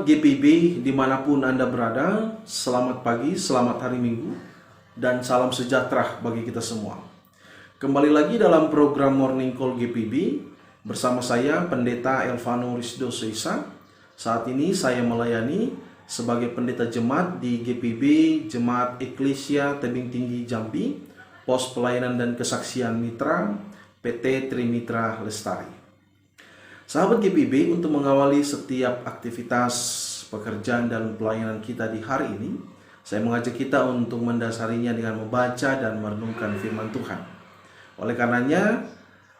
Sahabat GPB dimanapun Anda berada, selamat pagi, selamat hari Minggu, dan salam sejahtera bagi kita semua. Kembali lagi dalam program Morning Call GPB bersama saya Pendeta Elvano Risdo Seisa. Saat ini saya melayani sebagai pendeta jemaat di GPB Jemaat Eklesia Tebing Tinggi Jambi, Pos Pelayanan dan Kesaksian Mitra PT Trimitra Lestari. Sahabat GPB, untuk mengawali setiap aktivitas pekerjaan dan pelayanan kita di hari ini, saya mengajak kita untuk mendasarinya dengan membaca dan merenungkan firman Tuhan. Oleh karenanya,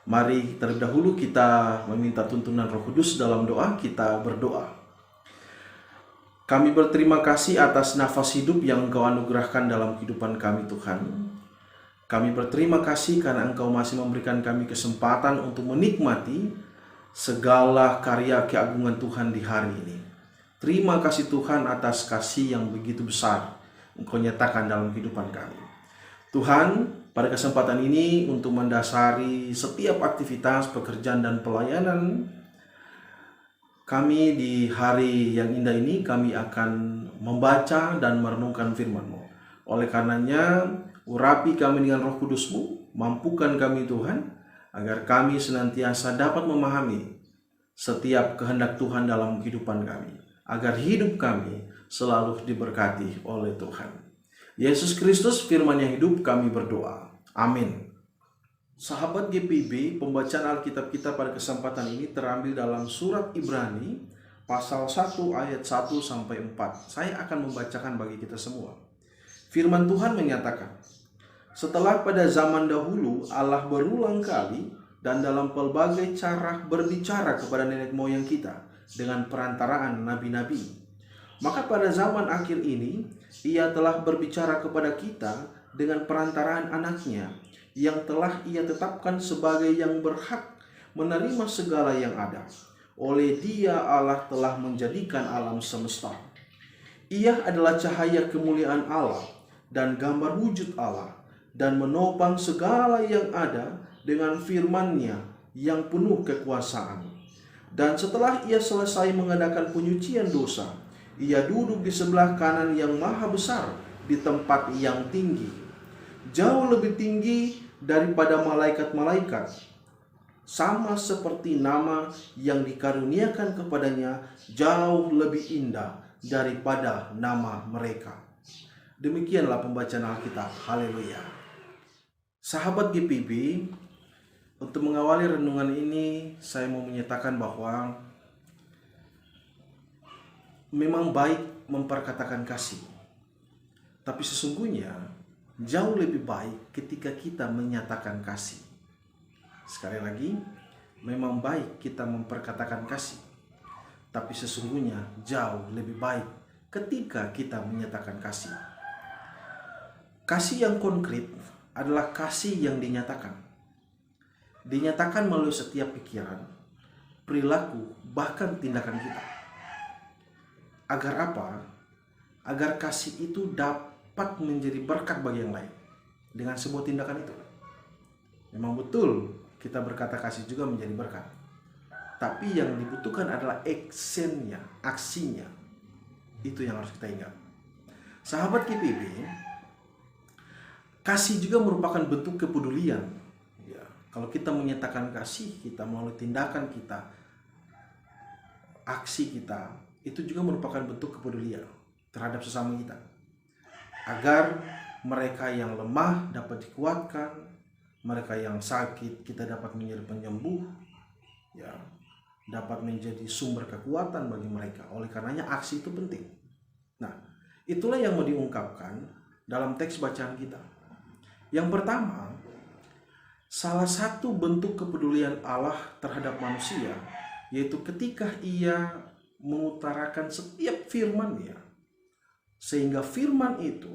mari terlebih dahulu kita meminta tuntunan Roh Kudus dalam doa. Kita berdoa. Kami berterima kasih atas nafas hidup yang Engkau anugerahkan dalam kehidupan kami, Tuhan. Kami berterima kasih karena Engkau masih memberikan kami kesempatan untuk menikmati segala karya keagungan Tuhan di hari ini. Terima kasih Tuhan atas kasih yang begitu besar Engkau nyatakan dalam kehidupan kami. Tuhan, pada kesempatan ini untuk mendasari setiap aktivitas pekerjaan dan pelayanan kami di hari yang indah ini, kami akan membaca dan merenungkan firman-Mu. Oleh karenanya, urapi kami dengan Roh Kudus-Mu, mampukan kami Tuhan, agar kami senantiasa dapat memahami setiap kehendak Tuhan dalam kehidupan kami, agar hidup kami selalu diberkati oleh Tuhan. Yesus Kristus firman yang hidup, kami berdoa. Amin. Sahabat GPB, pembacaan Alkitab kita pada kesempatan ini terambil dalam surat Ibrani pasal 1 ayat 1 sampai 4. Saya akan membacakan bagi kita semua. Firman Tuhan menyatakan, setelah pada zaman dahulu Allah berulang kali dan dalam pelbagai cara berbicara kepada nenek moyang kita dengan perantaraan nabi-nabi, maka pada zaman akhir ini Ia telah berbicara kepada kita dengan perantaraan anaknya yang telah Ia tetapkan sebagai yang berhak menerima segala yang ada. Oleh Dia Allah telah menjadikan alam semesta. Ia adalah cahaya kemuliaan Allah dan gambar wujud Allah, dan menopang segala yang ada dengan firman-Nya yang penuh kekuasaan. Dan setelah Ia selesai mengadakan penyucian dosa, Ia duduk di sebelah kanan yang maha besar di tempat yang tinggi, jauh lebih tinggi daripada malaikat-malaikat, sama seperti nama yang dikaruniakan kepadanya jauh lebih indah daripada nama mereka. Demikianlah pembacaan Alkitab. Haleluya. Sahabat GPB, untuk mengawali renungan ini, saya mau menyatakan bahwa memang baik memperkatakan kasih, tapi sesungguhnya jauh lebih baik ketika kita menyatakan kasih. Sekali lagi, memang baik kita memperkatakan kasih, tapi sesungguhnya jauh lebih baik ketika kita menyatakan kasih. Kasih yang konkret adalah kasih yang dinyatakan. Dinyatakan melalui setiap pikiran, perilaku, bahkan tindakan kita. Agar apa? Agar kasih itu dapat menjadi berkat bagi yang lain dengan sebuah tindakan itu. Memang betul kita berkata kasih juga menjadi berkat. Tapi yang dibutuhkan adalah actionnya, aksinya. Itu yang harus kita ingat. Sahabat GPB, kasih juga merupakan bentuk kepedulian. Ya, kalau kita menyatakan kasih, kita melalui tindakan kita, aksi kita, itu juga merupakan bentuk kepedulian terhadap sesama kita. Agar mereka yang lemah dapat dikuatkan, mereka yang sakit kita dapat menjadi penyembuh, ya, dapat menjadi sumber kekuatan bagi mereka. Oleh karenanya aksi itu penting. Nah, itulah yang mau diungkapkan dalam teks bacaan kita. Yang pertama, salah satu bentuk kepedulian Allah terhadap manusia, yaitu ketika Ia mengutarakan setiap firman-Nya, sehingga firman itu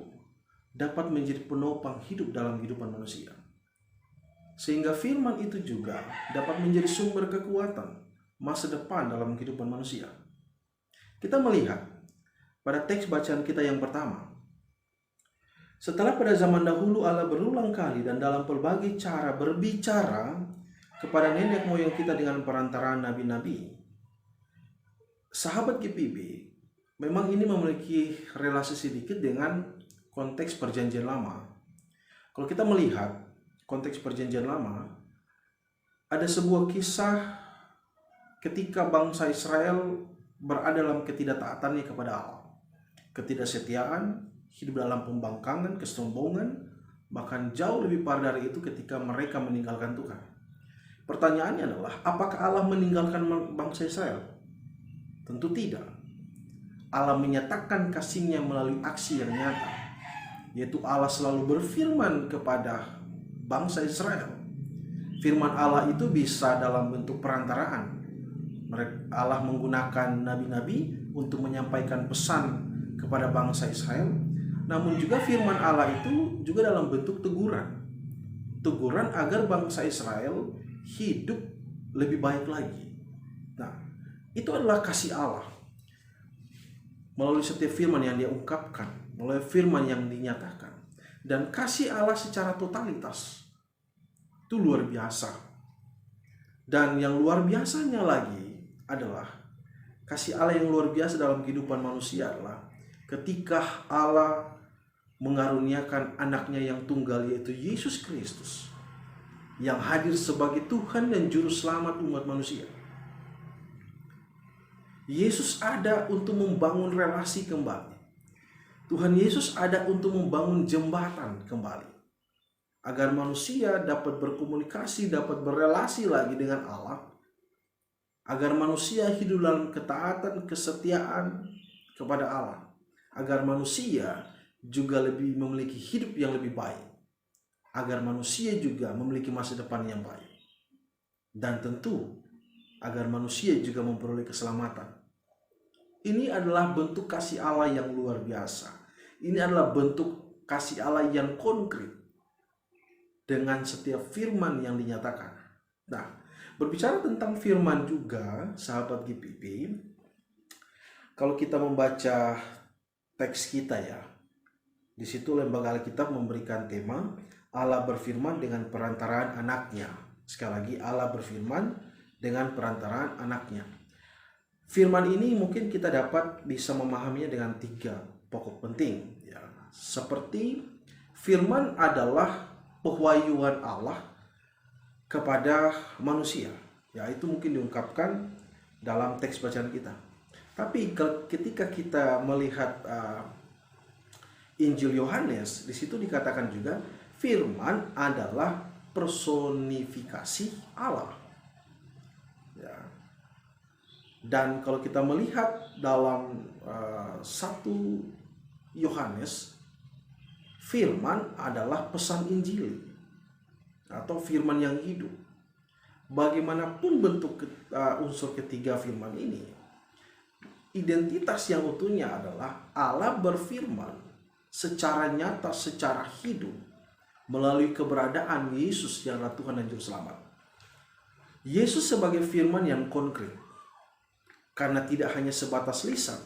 dapat menjadi penopang hidup dalam kehidupan manusia. Sehingga firman itu juga dapat menjadi sumber kekuatan masa depan dalam kehidupan manusia. Kita melihat pada teks bacaan kita yang pertama, setelah pada zaman dahulu Allah berulang kali dan dalam pelbagai cara berbicara kepada nenek moyang kita dengan perantaraan nabi-nabi. Sahabat GPB, memang ini memiliki relasi sedikit dengan konteks Perjanjian Lama. Kalau kita melihat konteks Perjanjian Lama, ada sebuah kisah ketika bangsa Israel berada dalam ketidaktaatannya kepada Allah, ketidaksetiaan, hidup dalam pembangkangan, kesombongan, bahkan jauh lebih parah dari itu ketika mereka meninggalkan Tuhan. Pertanyaannya adalah, apakah Allah meninggalkan bangsa Israel? Tentu tidak. Allah menyatakan kasih-Nya melalui aksi yang nyata, yaitu Allah selalu berfirman kepada bangsa Israel. Firman Allah itu bisa dalam bentuk perantaraan. Allah menggunakan nabi-nabi untuk menyampaikan pesan kepada bangsa Israel. Namun juga firman Allah itu juga dalam bentuk teguran. Teguran agar bangsa Israel hidup lebih baik lagi. Nah, itu adalah kasih Allah. Melalui setiap firman yang Dia ungkapkan, melalui firman yang dinyatakan. Dan kasih Allah secara totalitas itu luar biasa. Dan yang luar biasanya lagi adalah kasih Allah yang luar biasa dalam kehidupan manusia adalah ketika Allah mengaruniakan anaknya yang tunggal, yaitu Yesus Kristus, yang hadir sebagai Tuhan dan Juru Selamat umat manusia. Yesus ada untuk membangun relasi kembali. Tuhan Yesus ada untuk membangun jembatan kembali, agar manusia dapat berkomunikasi, dapat berelasi lagi dengan Allah, agar manusia hidup dalam ketaatan, kesetiaan kepada Allah, agar manusia juga lebih memiliki hidup yang lebih baik, agar manusia juga memiliki masa depan yang baik, dan tentu agar manusia juga memperoleh keselamatan. Ini adalah bentuk kasih Allah yang luar biasa. Ini adalah bentuk kasih Allah yang konkret dengan setiap firman yang dinyatakan. Nah, berbicara tentang firman juga, sahabat GPB, kalau kita membaca teks kita ya, di situ Lembaga Alkitab memberikan tema Allah berfirman dengan perantaraan anaknya. Sekali lagi, Allah berfirman dengan perantaraan anaknya. Firman ini mungkin kita dapat bisa memahaminya dengan 3 pokok penting ya. Seperti firman adalah pewahyuan Allah kepada manusia. Ya, itu mungkin diungkapkan dalam teks bacaan kita. Tapi ketika kita melihat Injil Yohanes, di situ dikatakan juga firman adalah personifikasi Allah. Ya. Dan kalau kita melihat dalam 1 Yohanes, firman adalah pesan Injil atau firman yang hidup. Bagaimanapun bentuk unsur ketiga firman ini, identitas yang utuhnya adalah Allah berfirman secara nyata, secara hidup melalui keberadaan Yesus yang adalah Tuhan dan Juru Selamat. Yesus sebagai firman yang konkret, karena tidak hanya sebatas lisan,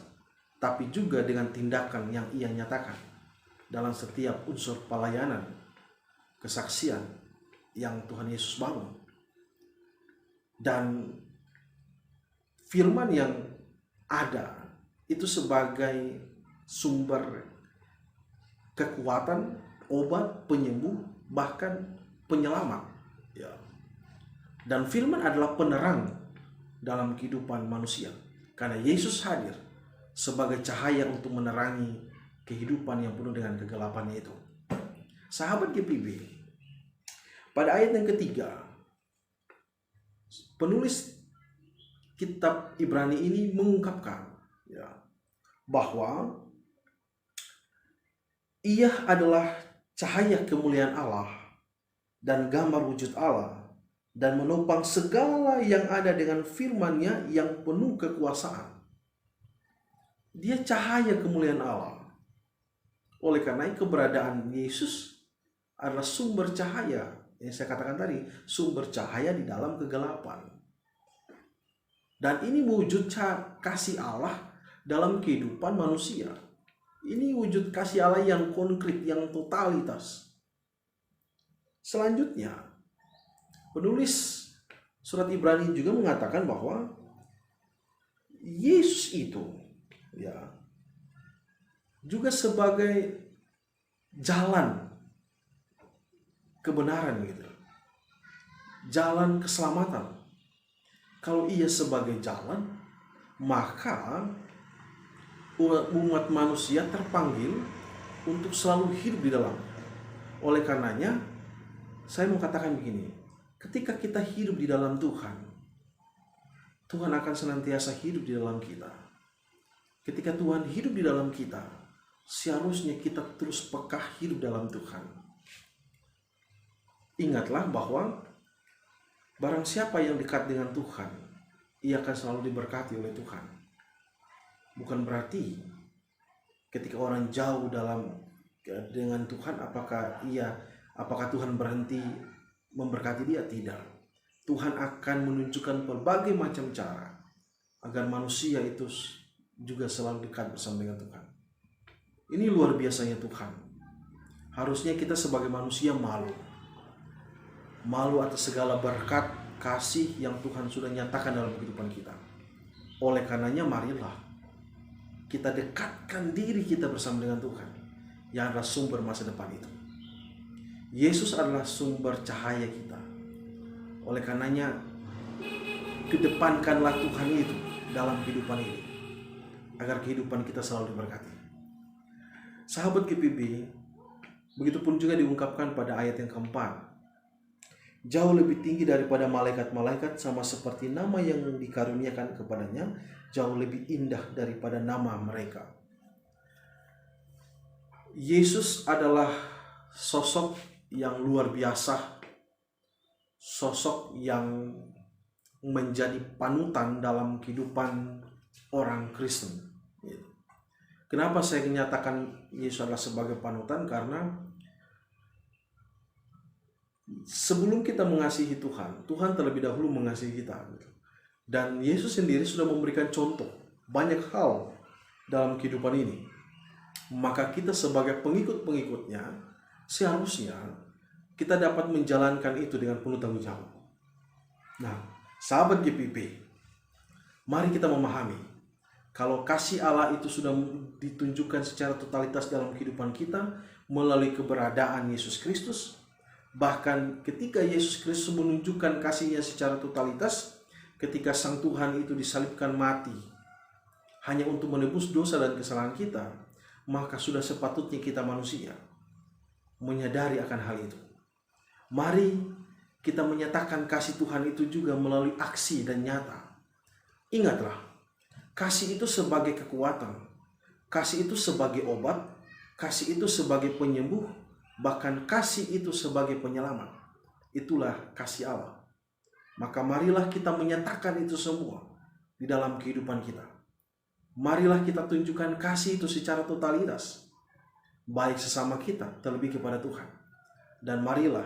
tapi juga dengan tindakan yang Ia nyatakan dalam setiap unsur pelayanan, kesaksian yang Tuhan Yesus bangun. Dan firman yang ada itu sebagai sumber kekuatan, obat, penyembuh, bahkan penyelamat. Ya. Dan firman adalah penerang dalam kehidupan manusia, karena Yesus hadir sebagai cahaya untuk menerangi kehidupan yang penuh dengan kegelapannya itu. Sahabat GPB, pada ayat yang ketiga, penulis kitab Ibrani ini mengungkapkan ya, bahwa Ia adalah cahaya kemuliaan Allah dan gambar wujud Allah, dan menopang segala yang ada dengan firman-Nya yang penuh kekuasaan. Dia cahaya kemuliaan Allah. Oleh karena keberadaan Yesus adalah sumber cahaya, yang saya katakan tadi, sumber cahaya di dalam kegelapan. Dan ini wujud kasih Allah dalam kehidupan manusia. Ini wujud kasih Allah yang konkret, yang totalitas. Selanjutnya, penulis surat Ibrani juga mengatakan bahwa Yesus itu ya juga sebagai jalan kebenaran gitu. Jalan keselamatan. Kalau ia sebagai jalan, maka umat manusia terpanggil untuk selalu hidup di dalam. Oleh karenanya, saya mau katakan begini, ketika kita hidup di dalam Tuhan, Tuhan akan senantiasa hidup di dalam kita. Ketika Tuhan hidup di dalam kita, seharusnya kita terus peka hidup dalam Tuhan. Ingatlah bahwa barang siapa yang dekat dengan Tuhan, ia akan selalu diberkati oleh Tuhan. Bukan berarti ketika orang jauh dengan Tuhan, apakah Tuhan berhenti memberkati dia? Tidak. Tuhan akan menunjukkan berbagai macam cara agar manusia itu juga selalu dekat bersama dengan Tuhan. Ini luar biasanya Tuhan. Harusnya kita sebagai manusia malu atas segala berkat kasih yang Tuhan sudah nyatakan dalam kehidupan kita. Oleh karenanya, marilah kita dekatkan diri kita bersama dengan Tuhan yang adalah sumber masa depan itu. Yesus adalah sumber cahaya kita. Oleh karenanya, kedepankanlah Tuhan itu dalam kehidupan ini, agar kehidupan kita selalu diberkati. Sahabat GPB, begitupun juga diungkapkan pada ayat yang keempat. Jauh lebih tinggi daripada malaikat-malaikat, sama seperti nama yang dikaruniakan kepadanya, jauh lebih indah daripada nama mereka. Yesus adalah sosok yang luar biasa, sosok yang menjadi panutan dalam kehidupan orang Kristen. Kenapa saya menyatakan Yesus adalah sebagai panutan? Karena sebelum kita mengasihi Tuhan, Tuhan terlebih dahulu mengasihi kita. Dan Yesus sendiri sudah memberikan contoh banyak hal dalam kehidupan ini. Maka kita sebagai pengikut-pengikutnya, seharusnya kita dapat menjalankan itu dengan penuh tanggung jawab. Nah, sahabat GPP, mari kita memahami kalau kasih Allah itu sudah ditunjukkan secara totalitas dalam kehidupan kita melalui keberadaan Yesus Kristus. Bahkan ketika Yesus Kristus menunjukkan kasihnya secara totalitas, ketika Sang Tuhan itu disalibkan mati hanya untuk menebus dosa dan kesalahan kita, maka sudah sepatutnya kita manusia menyadari akan hal itu. Mari kita menyatakan kasih Tuhan itu juga melalui aksi dan nyata. Ingatlah, kasih itu sebagai kekuatan, kasih itu sebagai obat, kasih itu sebagai penyembuh, bahkan kasih itu sebagai penyelamat. Itulah kasih Allah. Maka marilah kita menyatakan itu semua di dalam kehidupan kita. Marilah kita tunjukkan kasih itu secara totalitas, baik sesama kita, terlebih kepada Tuhan. Dan marilah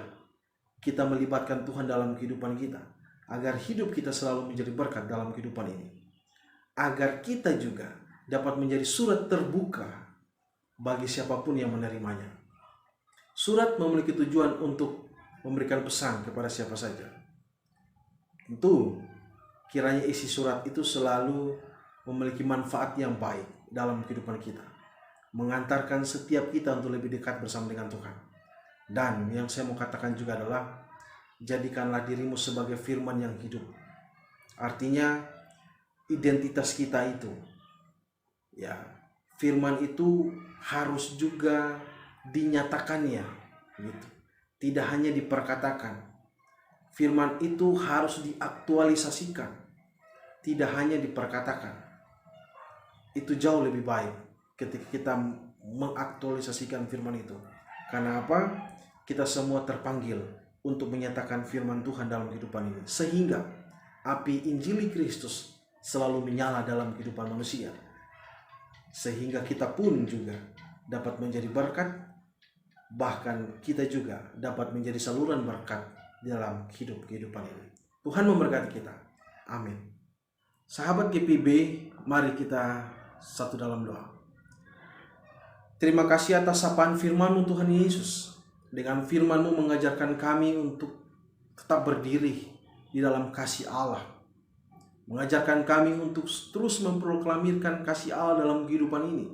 kita melibatkan Tuhan dalam kehidupan kita, agar hidup kita selalu menjadi berkat dalam kehidupan ini. Agar kita juga dapat menjadi surat terbuka bagi siapapun yang menerimanya. Surat memiliki tujuan untuk memberikan pesan kepada siapa saja. Tentu, kiranya isi surat itu selalu memiliki manfaat yang baik dalam kehidupan kita, mengantarkan setiap kita untuk lebih dekat bersama dengan Tuhan. Dan yang saya mau katakan juga adalah, jadikanlah dirimu sebagai firman yang hidup. Artinya, identitas kita itu, ya, firman itu harus juga dinyatakannya, gitu. Tidak hanya diperkatakan. Firman itu harus diaktualisasikan, tidak hanya diperkatakan. Itu jauh lebih baik ketika kita mengaktualisasikan firman itu. Karena apa? Kita semua terpanggil untuk menyatakan firman Tuhan dalam kehidupan ini, sehingga api Injili Kristus selalu menyala dalam kehidupan manusia, sehingga kita pun juga dapat menjadi berkat, bahkan kita juga dapat menjadi saluran berkat dalam kehidupan ini. Tuhan memberkati kita. Amin. Sahabat GPB, mari kita satu dalam doa. Terima kasih atas sapaan firman-Mu Tuhan Yesus. Dengan firman-Mu mengajarkan kami untuk tetap berdiri di dalam kasih Allah. Mengajarkan kami untuk terus memproklamirkan kasih Allah dalam kehidupan ini.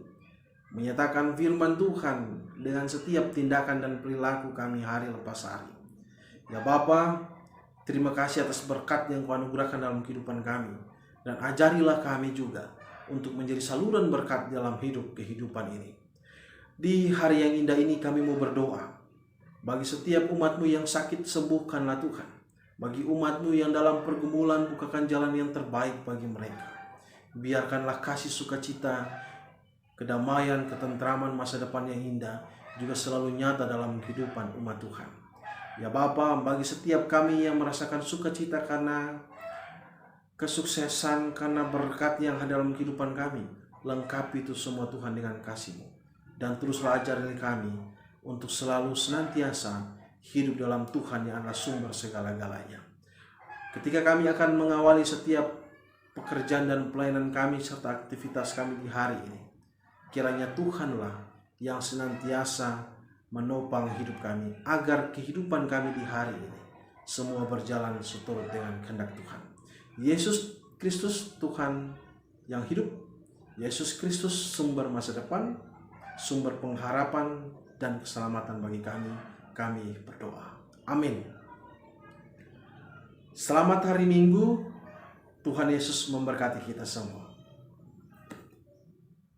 menyatakan firman Tuhan dengan setiap tindakan dan perilaku kami hari lepas hari. Ya Bapa, terima kasih atas berkat yang Kau anugerahkan dalam kehidupan kami, dan ajarilah kami juga untuk menjadi saluran berkat dalam kehidupan ini. Di hari yang indah ini kami mau berdoa bagi setiap umat-Mu yang sakit, sembuhkanlah Tuhan. Bagi umat-Mu yang dalam pergumulan, bukakan jalan yang terbaik bagi mereka. Biarkanlah kasih sukacita, kedamaian, ketentraman, masa depan yang indah juga selalu nyata dalam kehidupan umat Tuhan. Ya Bapa, bagi setiap kami yang merasakan sukacita karena kesuksesan, karena berkat yang ada dalam kehidupan kami, lengkapi itu semua Tuhan dengan kasih-Mu. Dan teruslah ajari kami untuk selalu senantiasa hidup dalam Tuhan yang adalah sumber segala-galanya. Ketika kami akan mengawali setiap pekerjaan dan pelayanan kami serta aktivitas kami di hari ini, kiranya Tuhanlah yang senantiasa menopang hidup kami, agar kehidupan kami di hari ini semua berjalan seturut dengan kehendak Tuhan. Yesus Kristus Tuhan yang hidup, Yesus Kristus sumber masa depan, sumber pengharapan dan keselamatan bagi kami berdoa. Amin. Selamat hari Minggu, Tuhan Yesus memberkati kita semua.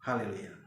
Haleluya.